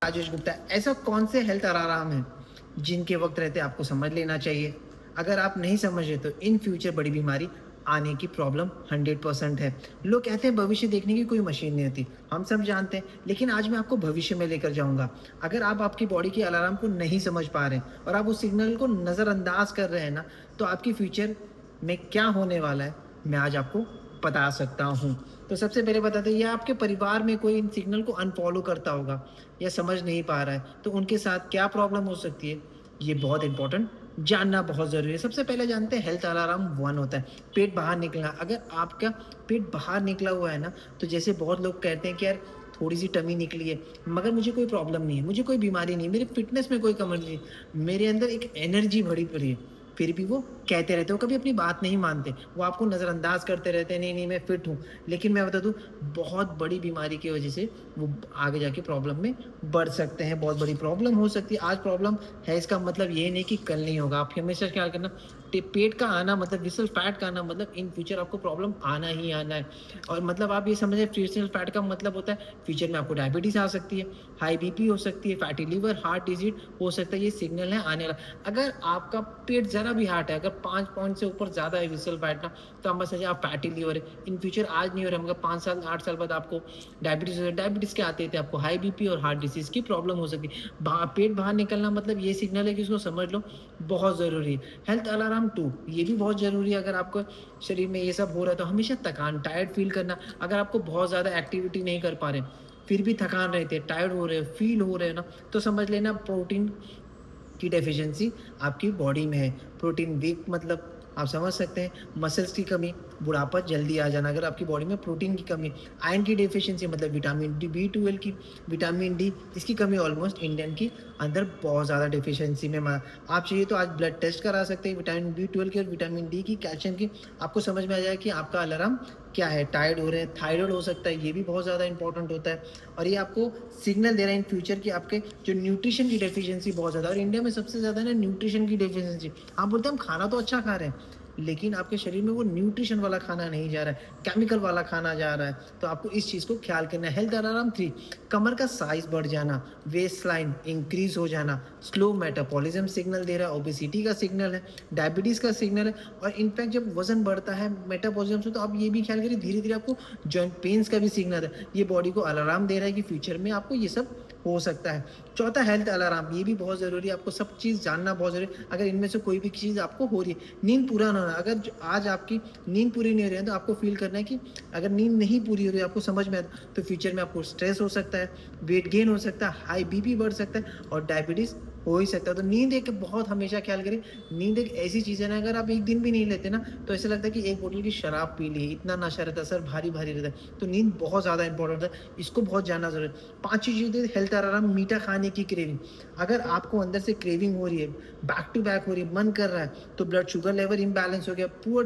राजेश गुप्ता। ऐसा कौन से हेल्थ अलार्म हैं जिनके वक्त रहते आपको समझ लेना चाहिए? अगर आप नहीं समझे तो इन फ्यूचर बड़ी बीमारी आने की प्रॉब्लम 100% है। लोग कहते हैं भविष्य देखने की कोई मशीन नहीं होती, हम सब जानते हैं, लेकिन आज मैं आपको भविष्य में लेकर जाऊंगा। अगर आप आपकी बॉडी के अलार्म को नहीं समझ पा रहे हैं और आप उस सिग्नल को नज़रअंदाज कर रहे हैं ना, तो आपकी फ्यूचर में क्या होने वाला है मैं आज आपको बता सकता हूँ। तो सबसे पहले बताते हैं, या आपके परिवार में कोई इन सिग्नल को अनफॉलो करता होगा या समझ नहीं पा रहा है, तो उनके साथ क्या प्रॉब्लम हो सकती है, ये बहुत इंपॉर्टेंट जानना बहुत ज़रूरी है। सबसे पहले जानते हैं हेल्थ अलार्म 1 होता है, पेट बाहर निकलना। अगर आपका पेट बाहर निकला हुआ है ना, तो जैसे बहुत लोग कहते हैं कि यार थोड़ी-सी टमी निकली है, मगर मुझे कोई प्रॉब्लम नहीं है, मुझे कोई बीमारी नहीं है, मेरी फ़िटनेस में कोई कमी नहीं है, मेरे अंदर एक एनर्जी भरी पड़ी है। फिर भी वो कहते रहते हो, कभी अपनी बात नहीं मानते, वो आपको नज़रअंदाज करते रहते हैं, नहीं, नहीं मैं फिट हूँ। लेकिन मैं बता दूँ, बहुत बड़ी बीमारी की वजह से वो आगे जाके प्रॉब्लम में बढ़ सकते हैं, बहुत बड़ी प्रॉब्लम हो सकती है। आज प्रॉब्लम है इसका मतलब ये नहीं कि कल नहीं होगा। आप हमेशा ख्याल करना, पेट का आना मतलब विसरल फैट का आना मतलब इन फ्यूचर आपको प्रॉब्लम आना ही आना है। और मतलब आप ये समझे, विसरल फैट का मतलब होता है फ्यूचर में आपको डायबिटीज़ आ सकती है, हाई बीपी हो सकती है, फैटी लिवर, हार्ट डिजीज हो सकता है। ये सिग्नल है आने वाला। अगर आपका पेट ज़रा भी हार्ड है, अगर 5 पॉइंट से ऊपर ज़्यादा है विसरल फैट ना, तो आप बस समझिए आप फैटी लिवर है। इन फ्यूचर आज नहीं हो रहा है, मगर 5 साल 8 साल बाद आपको डायबिटीज़ हो, डायबिटीज़ के आते थे आपको हाई बीपी और हार्ट डिसीज़ की प्रॉब्लम हो सकती है। पेट बाहर निकलना मतलब ये सिग्नल है कि इसको समझ लो, बहुत ज़रूरी है। हेल्थ अलार्म 2 ये भी बहुत ज़रूरी है। अगर आपको शरीर में ये सब हो रहा है तो हमेशा थकान, टायर्ड फ़ील करना। अगर आपको बहुत ज़्यादा एक्टिविटी नहीं कर पा रहे, फिर भी थकान रहती है, टायर्ड हो रहे हो, फ़ील हो रहे हो ना, तो समझ लेना प्रोटीन की डेफिशिएंसी आपकी बॉडी में है। प्रोटीन वीक मतलब आप समझ सकते हैं, मसल्स की कमी, बुढ़ापा जल्दी आ जाना। अगर आपकी बॉडी में प्रोटीन की कमी, आयरन की डेफिशिएंसी मतलब विटामिन डी, बी12 की, विटामिन डी, इसकी कमी ऑलमोस्ट इंडियन की अंदर बहुत ज़्यादा डेफिशिएंसी में आप चाहिए तो आज ब्लड टेस्ट करा सकते हैं, विटामिन बी12 की और विटामिन डी की, कैल्शियम की। आपको समझ में आ जाएगा कि आपका अलार्म क्या है। टायर्ड हो रहे हैं, थायराइड हो सकता है, ये भी बहुत ज़्यादा इंपॉर्टेंट होता है। और ये आपको सिग्नल दे रहा है इन फ्यूचर कि आपके जो न्यूट्रिशन की डेफिशिएंसी बहुत ज़्यादा, और इंडिया में सबसे ज़्यादा ना न्यूट्रिशन की डेफिशिएंसी। आप बोलते हैं हम खाना तो अच्छा खा रहे हैं, लेकिन आपके शरीर में वो न्यूट्रिशन वाला खाना नहीं जा रहा है, केमिकल वाला खाना जा रहा है। तो आपको इस चीज़ को ख्याल करना है। हेल्थ अलार्म 3, कमर का साइज़ बढ़ जाना, वेस्ट लाइन इंक्रीज़ हो जाना, स्लो मेटाबॉलिज्म सिग्नल दे रहा है, ओबेसिटी का सिग्नल है, डायबिटीज़ का सिग्नल है। और इनफैक्ट जब वज़न बढ़ता है मेटाबॉलिज्म से, तो आप ये भी ख्याल करिए धीरे-धीरे आपको जॉइंट पेन्स का भी सिग्नल है। ये बॉडी को अलार्म दे रहा है कि फ्यूचर में आपको ये सब हो सकता है। चौथा हेल्थ अलार्म, ये भी बहुत ज़रूरी है, आपको सब चीज़ जानना बहुत ज़रूरी है। अगर इनमें से कोई भी चीज़ आपको हो रही है, नींद पूरा ना होना। अगर आज आपकी नींद पूरी नहीं हो रही है, तो आपको फ़ील करना है कि अगर नींद नहीं पूरी हो रही है, आपको समझ में आता, तो फ्यूचर में आपको स्ट्रेस हो सकता है, वेट गेन हो सकता है, हाई बीपी बढ़ सकता है और डायबिटीज़ हो ही सकता है। तो नींद एक बहुत हमेशा ख्याल करें, नींद एक ऐसी चीज़ है ना, अगर आप एक दिन भी नहीं लेते ना, तो ऐसा लगता है कि एक बोतल की शराब पी ली, इतना नशा रहता है, सर भारी-भारी रहता है। तो नींद बहुत ज़्यादा इंपॉर्टेंट है, इसको बहुत जानना ज़रूरी है। 5वीं चीज़ हेल्थ अलार्म, मीठा खाने की क्रेविंग। अगर आपको अंदर से क्रेविंग हो रही है, बैक टू बैक हो रही है, मन कर रहा है, तो ब्लड शुगर लेवल इम्बैलेंस हो गया, पुअर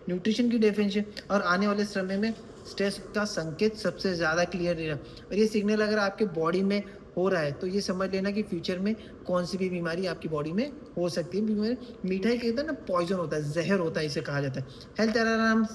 न्यूट्रिशन की डेफिशिएंसी और आने वाले समय में स्ट्रेस का संकेत सबसे ज़्यादा क्लियर रहा। और ये सिग्नल अगर आपके बॉडी में हो रहा है, तो ये समझ लेना कि फ्यूचर में कौन सी भी बीमारी आपकी बॉडी में हो सकती है। बीमारी, मीठा ही कहते हैं ना, पॉइजन होता है, जहर होता है, इसे कहा जाता है। हेल्थ अलार्म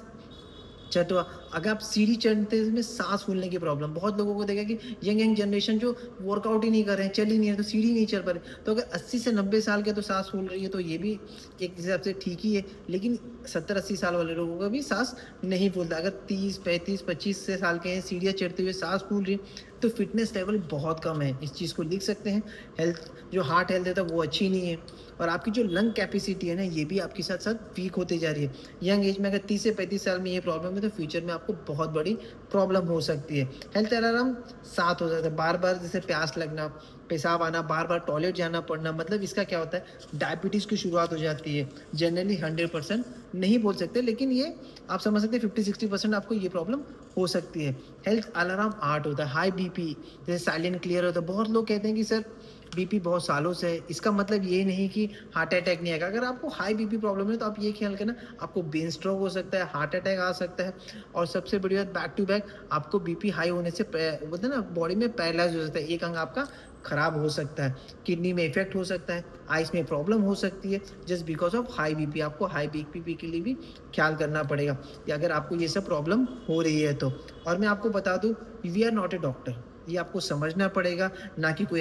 चटवा, अगर आप सीढ़ी चढ़ते में सांस फूलने की प्रॉब्लम, बहुत लोगों को देखा कि यंग जनरेशन जो वर्कआउट ही नहीं कर रहे हैं, चल ही नहीं रहे, तो सीढ़ी नहीं चढ़ पा रहे। तो अगर 80 से 90 साल के तो सांस फूल रही है, तो ये भी एक हिसाब से ठीक ही है। लेकिन 70-80 साल वाले लोगों का भी सांस नहीं फूलता। अगर 30, 35, 25 से साल के हैं, सीढ़ियाँ चढ़ते हुए सांस फूल रही है, तो फिटनेस लेवल बहुत कम है। इस चीज़ को लिख सकते हैं। हेल्थ, जो हार्ट हेल्थ है वो अच्छी नहीं है। और आपकी जो लंग कैपेसिटी है ना, ये भी आपके साथ साथ वीक होती जा रही है। यंग एज में अगर 30 से 35 साल में ये प्रॉब्लम है, तो फ्यूचर में आपको बहुत बड़ी प्रॉब्लम हो सकती है। हेल्थ अलार्म 7 हो जाता है, बार बार जैसे प्यास लगना, पेशाब आना, बार बार टॉयलेट जाना पड़ना। मतलब इसका क्या होता है, डायबिटीज़ की शुरुआत हो जाती है। जनरली 100% नहीं बोल सकते, लेकिन ये आप समझ सकते हैं 50-60% आपको ये प्रॉब्लम हो सकती है। हेल्थ अलार्म 8 होता है, हाई बीपी, जैसे साइलेंट क्लियर होता है। बहुत लोग कहते हैं कि सर बीपी बहुत सालों से है, इसका मतलब ये नहीं कि हार्ट अटैक नहीं आएगा। अगर आपको हाई बीपी प्रॉब्लम है, तो आप ये ख्याल करना, आपको ब्रेन स्ट्रोक हो सकता है, हार्ट अटैक आ सकता है। और सबसे बड़ी बात, बैक टू बैक आपको बीपी हाई होने से बोलते हैं ना, बॉडी में पैरालाइज हो सकता है, एक अंग आपका खराब हो सकता है, किडनी में इफेक्ट हो सकता है, आइस में प्रॉब्लम हो सकती है, just because of high BP. आपको हाई बीपी के लिए भी ख्याल करना पड़ेगा, या अगर आपको ये सब प्रॉब्लम हो रही है तो। और मैं आपको बता दूं, we are not a doctor, ये आपको समझना पड़ेगा, ना कि कोई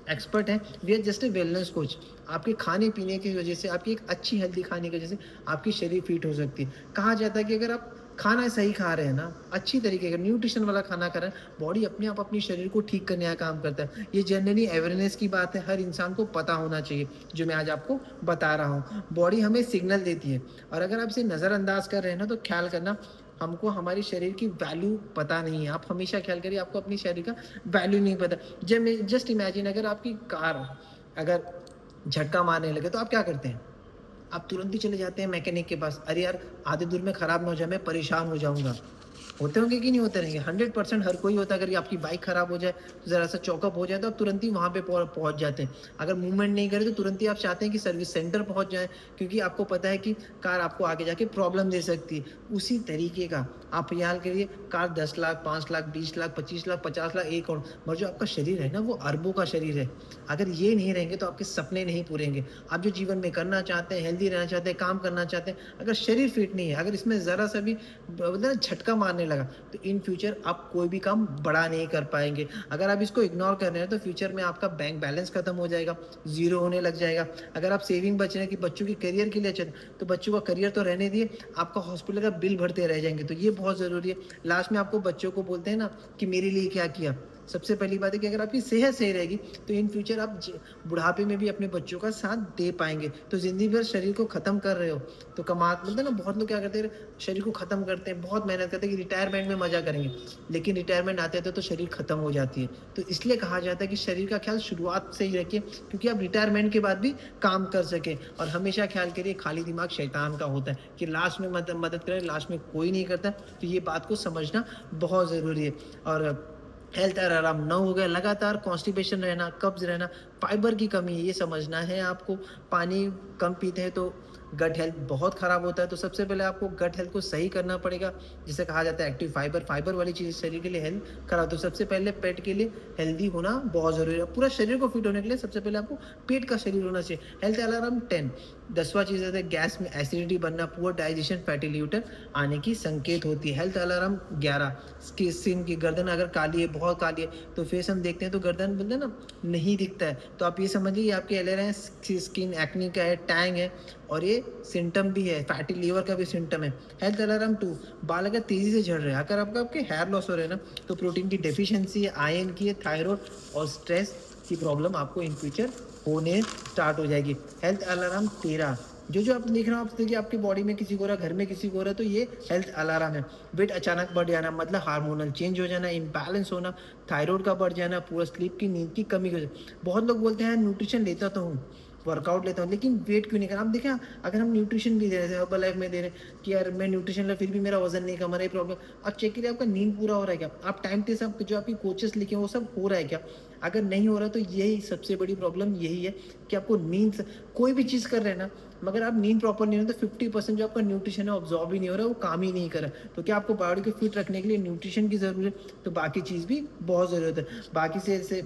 एक्सपर्ट है। We are just a wellness coach. आपके खाने-पीने की वजह से, आपकी एक अच्छी हेल्दी खाने की वजह से आपकी शरीर फिट हो सकती है। कहा जाता है कि अगर आप खाना सही खा रहे हैं ना, अच्छी तरीके का न्यूट्रिशन वाला खाना खा रहे हैं, बॉडी अपने आप अपने शरीर को ठीक करने का काम करता है। ये जनरली अवेयरनेस की बात है, हर इंसान को पता होना चाहिए, जो मैं आज आपको बता रहा हूँ। बॉडी हमें सिग्नल देती है और अगर आप इसे नज़रअंदाज कर रहे हैं ना, तो ख्याल करना, हमको हमारे शरीर की वैल्यू पता नहीं है। आप हमेशा ख्याल करिए, आपको अपने शरीर का वैल्यू नहीं पता। जस्ट इमेजिन, अगर आपकी कार अगर झटका मारने लगे तो आप क्या करते हैं? आप तुरंत ही चले जाते हैं मैकेनिक के पास। अरे यार, आधे दूर में खराब ना हो जाए, मैं परेशान हो जाऊँगा। होते होंगे कि नहीं होते रहेंगे? 100% हर कोई होता है। अगर ये आपकी बाइक खराब हो जाए, ज़रा-सा चॉकअप हो जाए, तो आप तुरंत ही वहाँ पे पहुँच जाते हैं। अगर मूवमेंट नहीं करे तो तुरंत ही आप चाहते हैं कि सर्विस सेंटर पहुँच जाएँ, क्योंकि आपको पता है कि कार आपको आगे जाके प्रॉब्लम दे सकती है। उसी तरीके का आप ख़्याल करिए, कार 10 लाख, 5 लाख, 20 लाख, 25 लाख, 50 लाख, 1 करोड़, मगर जो आपका शरीर है ना, वो अरबों का शरीर है। अगर ये नहीं रहेंगे तो आपके सपने नहीं पूरे होंगे। आप जो जीवन में करना चाहते हैं, हेल्दी रहना चाहते हैं, काम करना चाहते हैं, अगर शरीर फिट नहीं है, अगर इसमें ज़रा-सा भी बोलते हैं ना झटका मारने लगा, तो इन फ्यूचर आप कोई भी काम बड़ा नहीं कर पाएँगे। अगर आप इसको इग्नोर कर रहे हैं तो फ्यूचर में आपका बैंक बैलेंस खत्म हो जाएगा, ज़ीरो होने लग जाएगा। अगर आप सेविंग बच रहे हैं कि बच्चों के करियर के लिए तो बच्चों का करियर तो रहने दिए, आपका हॉस्पिटल का बिल भरते रह जाएँगे, तो ये बहुत ज़रूरी है। लास्ट में आपको बच्चों को बोलते हैं ना कि मेरे लिए क्या किया? सबसे पहली बात है कि अगर आपकी सेहत सही रहेगी, तो इन फ्यूचर आप बुढ़ापे में भी अपने बच्चों का साथ दे पाएँगे। तो ज़िंदगी भर शरीर को ख़त्म कर रहे हो, तो बोलते हैं ना, बहुत लोग क्या करते हैं, शरीर को ख़त्म करते हैं, बहुत मेहनत करते हैं कि रिटायरमेंट में मज़ा करेंगे, लेकिन रिटायरमेंट आते-आते तो शरीर ख़त्म हो जाती है। तो इसलिए कहा जाता है कि शरीर का ख़्याल शुरुआत से ही रखिए, क्योंकि आप रिटायरमेंट के बाद भी काम कर सकें। और हमेशा ख़्याल करिए, खाली दिमाग शैतान का होता है, कि लास्ट में मदद करें, लास्ट में कोई नहीं करता। तो ये बात को समझना बहुत ज़रूरी है। और हेल्थ आराम ना हो गया, लगातार कॉन्स्टिपेशन रहना, कब्ज़ रहना, फाइबर की कमी है, ये समझना है आपको। पानी कम पीते हैं तो गट हेल्थ बहुत ख़राब होता है, तो सबसे पहले आपको गट हेल्थ को सही करना पड़ेगा। जिसे कहा जाता है एक्टिव फाइबर, फाइबर वाली चीज़ शरीर के लिए हेल्थ खराब, तो सबसे पहले पेट के लिए हेल्दी होना बहुत ज़रूरी है। पूरा शरीर को फिट होने के लिए सबसे पहले आपको पेट का शरीर होना चाहिए। हेल्थ अलार्म 10, 10वां चीज़ है गैस में एसिडिटी बनना, पुअर डाइजेशन, फैटी लिवर आने की संकेत होती है। हेल्थ अलार्म 11, स्किन की गर्दन अगर काली है, बहुत काली है, तो फेस हम देखते हैं तो गर्दन बोलते हैं ना, नहीं दिखता है, तो आप ये समझिए ये आपके एलर्जी है, स्किन एक्ने का है, टैंग है, और ये सिम्टम भी है, फैटी लीवर का भी सिम्टम है। हेल्थ अलार्म 2, बाल अगर तेज़ी से झड़ रहे हैं, अगर आपके हेयर लॉस हो रहे हैं ना, तो प्रोटीन की डेफिशिएंसी है, आयरन की है, थायराइड और स्ट्रेस की प्रॉब्लम आपको इन फ्यूचर होने स्टार्ट हो जाएगी। हेल्थ अलार्म 13, जो आप देख रहे हो, आप देखिए आपकी बॉडी में किसी को हो रहा है, घर में किसी को हो रहा है, तो ये हेल्थ अलार्म है। वेट अचानक बढ़ जाना, मतलब हार्मोनल चेंज हो जाना, इम्बैलेंस होना, थायराइड का बढ़ जाना, पूरा स्लीप की, नींद की कमी हो जाए। बहुत लोग बोलते हैं न्यूट्रिशन लेता तो हूँ, वर्कआउट लेता हूँ, लेकिन वेट क्यों नहीं कर रहा? आप देखें, अगर हम न्यूट्रिशन भी दे रहे हैं, हर्बल लाइफ में दे रहे हैं कि यार मैं न्यूट्रिशन ले, फिर भी मेरा वजन नहीं कम रहा है, प्रॉब्लम, आप चेक करिए आपका नींद पूरा हो रहा है क्या? आप टाइम पे सब जो आपकी कोचेस लिखे हैं वो सब हो रहा है क्या? अगर नहीं हो रहा तो यही सबसे बड़ी प्रॉब्लम यही है कि आपको नींद, कोई भी चीज़ कर रहे हैं ना, मगर आप नींद प्रॉपर नहीं हो तो 50% जो आपका न्यूट्रिशन है ऑब्जॉर्ब ही नहीं हो रहा है, वो काम ही नहीं कर रहा है। तो क्या आपको बॉडी को फिट रखने के लिए न्यूट्रिशन की ज़रूरत है, तो बाकी चीज़ भी बहुत ज़रूरत है। बाकी से जैसे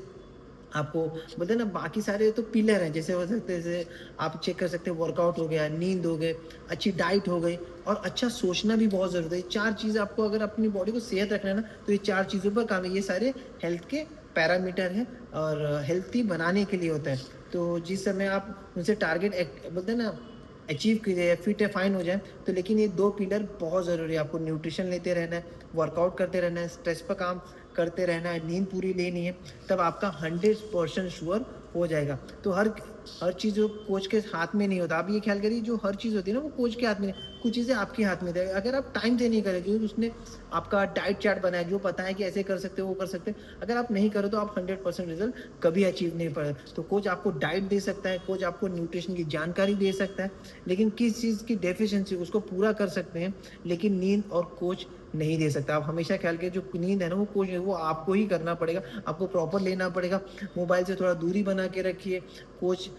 आपको बोलते हैं ना, बाकी सारे तो पिलर हैं, जैसे हो सकते हैं, जैसे आप चेक कर सकते हैं, वर्कआउट हो गया, नींद हो गई, अच्छी डाइट हो गई, और अच्छा सोचना भी बहुत ज़रूरी है। 4 चीज़ आपको, अगर अपनी बॉडी को सेहत रखना है ना, तो ये 4 चीज़ों पर काम है। ये सारे हेल्थ के पैरामीटर हैं और हेल्थी बनाने के लिए होता है। तो जिस समय आप उनसे टारगेट बोलते हैं ना, अचीव कीजिए, फिट है, फाइन हो जाए, तो लेकिन ये 2 पिलर बहुत ज़रूरी है। आपको न्यूट्रिशन लेते रहना है, वर्कआउट करते रहना है, स्ट्रेस पर काम करते रहना है, नींद पूरी लेनी है, तब आपका 100% श्योर हो जाएगा। तो हर चीज़ जो कोच के हाथ में नहीं होता। आप ये ख्याल करिए, जो हर चीज़ होती है ना, वो कोच के हाथ में नहीं, कुछ चीज़ें आपके हाथ में है। अगर आप टाइम से नहीं करें, जो उसने आपका डाइट चार्ट बनाया, जो पता है कि ऐसे कर सकते हो, वो कर सकते हैं, अगर आप नहीं करो तो आप 100% रिजल्ट कभी अचीव नहीं पड़े। तो कोच आपको डाइट दे सकता है, कोच आपको न्यूट्रिशन की जानकारी दे सकता है, लेकिन किस चीज़ की डेफिशिएंसी उसको पूरा कर सकते हैं, लेकिन नींद और कोच नहीं दे सकता। आप हमेशा ख्याल करिए, जो नींद है ना, वो कोच, वो आपको ही करना पड़ेगा, आपको प्रॉपर लेना पड़ेगा। मोबाइल से थोड़ा दूरी बना के रखिए, कोच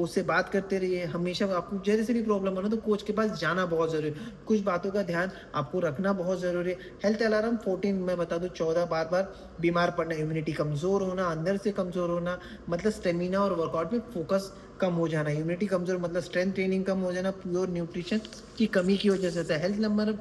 से बात करते रहिए। हमेशा आपको जैसे से भी प्रॉब्लम हो ना, तो कोच के पास जाना बहुत ज़रूरी है। कुछ बातों का ध्यान आपको रखना बहुत ज़रूरी है। हेल्थ अलार्म 14, मैं बता दूँ, 14, बार-बार बीमार पड़ना, इम्यूनिटी कमज़ोर होना, अंदर से कमज़ोर होना, मतलब स्टेमिना और वर्कआउट में फोकस कम हो जाना। इम्यूनिटी कमज़ोर मतलब स्ट्रेंथ ट्रेनिंग कम हो जाना, प्योर न्यूट्रिशन की कमी की वजह से होता है। हेल्थ नंबर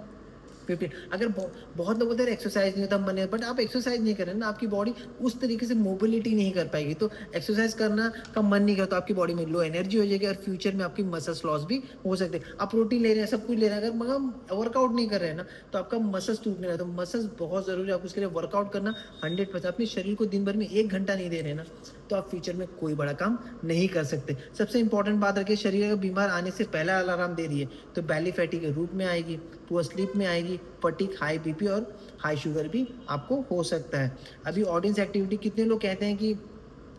15 अगर बहुत लोग बोलते हैं एक्सरसाइज नहीं होता मन नहीं, बट आप एक्सरसाइज नहीं कर रहे ना, आपकी बॉडी उस तरीके से मोबिलिटी नहीं कर पाएगी, तो एक्सरसाइज करना का मन नहीं करता, तो आपकी बॉडी में लो एनर्जी हो जाएगी और फ्यूचर में आपकी मसल्स लॉस भी हो सकते हैं। आप प्रोटीन ले रहे हैं, सब कुछ ले रहे हैं, अगर मगर वर्कआउट नहीं कर रहे हैं ना, तो आपका मसल्स टूटने लगा, तो मसल्स बहुत ज़रूरी है, आपको उसके लिए वर्कआउट करना 100%। अपने शरीर को दिन भर में 1 घंटा नहीं दे रहे ना, तो आप फ्यूचर में कोई बड़ा काम नहीं कर सकते। सबसे इंपॉर्टेंट बात रखिए, शरीर अगर बीमार आने से पहला अलार्म दे रही है, तो बेली फैटी के रूप में आएगी, पुअर स्लीप में आएगी, फटीग, हाई बीपी और हाई शुगर भी आपको हो सकता है। अभी ऑडियंस एक्टिविटी, कितने लोग कहते हैं कि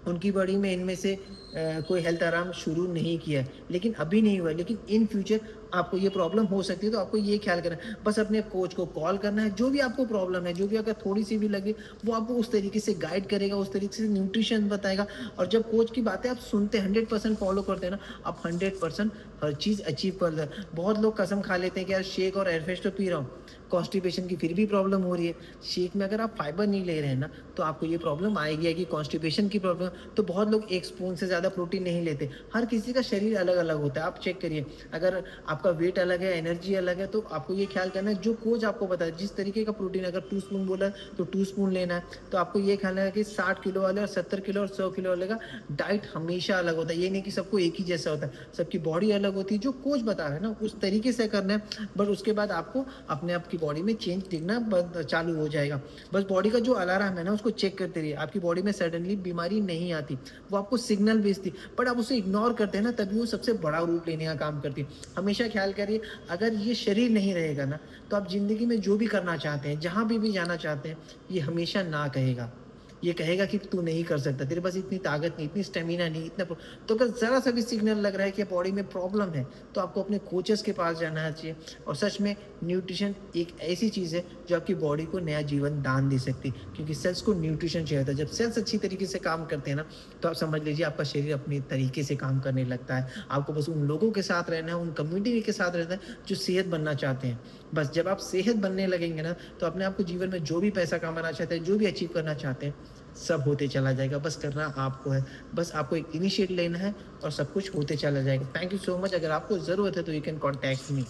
उनकी बॉडी में इनमें से कोई हेल्थ आराम शुरू नहीं किया है, लेकिन अभी नहीं हुआ है, लेकिन इन फ्यूचर आपको ये प्रॉब्लम हो सकती है, तो आपको ये ख्याल करना है, बस अपने कोच को कॉल करना है, जो भी आपको प्रॉब्लम है, जो भी अगर थोड़ी सी भी लगे, वो आपको उस तरीके से गाइड करेगा, उस तरीके से न्यूट्रिशन बताएगा। और जब कोच की बातें आप सुनते हैं, 100% फॉलो करते हैं ना, आप 100% हर चीज़ अचीव कर दे। बहुत लोग कसम खा लेते हैं कि यार शेक और एयरफ्रेश तो पी रहा हूँ, कॉन्स्टिपेशन की फिर भी प्रॉब्लम हो रही है। शेक में अगर आप फाइबर नहीं ले रहे हैं ना, तो आपको ये प्रॉब्लम आएगी कॉन्स्टिपेशन की प्रॉब्लम। तो बहुत लोग 1 स्पून से ज़्यादा प्रोटीन नहीं लेते। हर किसी का शरीर अलग-अलग होता है, आप चेक करिए। अगर आपका वेट अलग है, एनर्जी अलग है, तो आपको ये ख्याल करना है, जो कोच आपको बताए जिस तरीके का प्रोटीन, अगर 2 स्पून बोला है, तो 2 स्पून लेना है। तो आपको ये ख्याल है कि 60 किलो वाले और 70 किलो और 100 किलो वाले का डाइट हमेशा अलग होता है। ये नहीं कि सबको एक ही जैसा होता है, सबकी बॉडी अलग होती है। जो कोच बता रहा है ना, उस तरीके से करना है, बट उसके बाद आपको अपने आप की बॉडी में चेंज दिखना चालू हो जाएगा। बस बॉडी का जो अलार्म है ना, उसको चेक करते रहिए। आपकी बॉडी में सडनली बीमारी नहीं आती, वो आपको सिग्नल भेजती, बट आप उसे इग्नोर करते हैं ना, तभी वो सबसे बड़ा रूप लेने का काम करती है। हमेशा ख्याल करिए, अगर ये शरीर नहीं रहेगा ना, तो आप ज़िंदगी में जो भी करना चाहते हैं, जहाँ भी जाना चाहते हैं, ये हमेशा ना कहेगा। ये कहेगा कि तू नहीं कर सकता, तेरे पास इतनी ताकत नहीं, इतनी स्टेमिना नहीं, इतना तो अगर ज़रा सा भी सिग्नल लग रहा है कि बॉडी में प्रॉब्लम है, तो आपको अपने कोचेस के पास जाना चाहिए। और सच में न्यूट्रिशन एक ऐसी चीज़ है जो आपकी बॉडी को नया जीवन दान दे सकती है, क्योंकि सेल्स को न्यूट्रिशन चाहिए होता है। जब सेल्स अच्छी तरीके से काम करते हैं ना, तो आप समझ लीजिए आपका शरीर अपने तरीके से काम करने लगता है। आपको बस उन लोगों के साथ रहना है, उन कम्युनिटी के साथ रहना है जो सेहत बनना चाहते हैं। बस जब आप सेहत बनने लगेंगे ना, तो अपने आप को जीवन में जो भी पैसा कमाना चाहते हैं, जो भी अचीव करना चाहते हैं, सब होते चला जाएगा। बस करना आपको है, बस आपको एक इनिशिएट लेना है और सब कुछ होते चला जाएगा। Thank you so much. अगर आपको ज़रूरत है तो यू कैन कॉन्टैक्ट मी।